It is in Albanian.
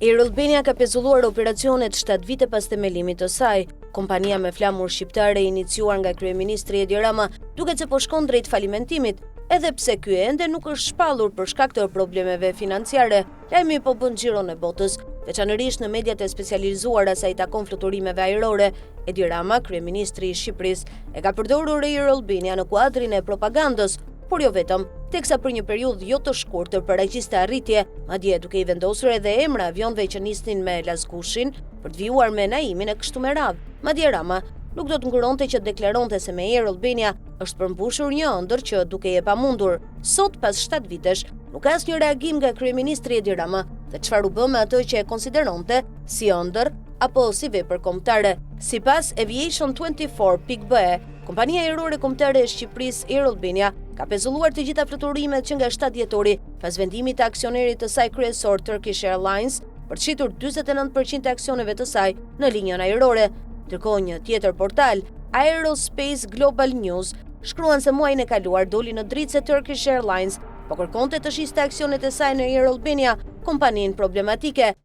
Air Albania ka pezulluar operacionet 7 vite pas themelimit të saj. Kompania me flamur shqiptare iniciuar nga kryeministri Edi Rama duket se po shkon drejt falimentimit, edhe pse ky ende nuk është shpallur për shkak të problemeve financiare. Lajmi po bën xhiron e botës, veçanërisht në mediat e specializuara sa i takon fluturimeve ajrore. Edi Rama, kryeministri i Shqipërisë, e ka përdorur Air Albania në kuadrin e propagandës, por jo vetëm, teksa për një periudhë jo të shkurtër paraqiste arritje, madje duke i vendosur edhe emra avionëve që nisnin me laskushin për të vijuar me Naimin e kështu me radhë. Madje Rama nuk do të nguronte që deklaronte se me Air Albania është përmbushur një ëndër që duke e pamundur. Sot, pas 7 vitesh, nuk ka asnjë reagim nga kryeministri Edi Rama, dhe çfarë u bë me atë që e konsideronte si ëndër apo si vepër kombëtare. Sipas Aviation24.be, kompania ajrore kombëtare e Shqipërisë Air Albania ka pezulluar të gjitha fluturimet që nga 7 dhjetori, pas vendimit të aksionerit të saj kryesor Turkish Airlines për të shitur 49% e aksioneve të saj në linjën ajrore. Ndërkohë një tjetër portal, Aerospace Global News, shkruan se muajin e kaluar doli në dritë se Turkish Airlines po kërkonte të shiste aksionet e saj në Air Albania, kompaninë problematike.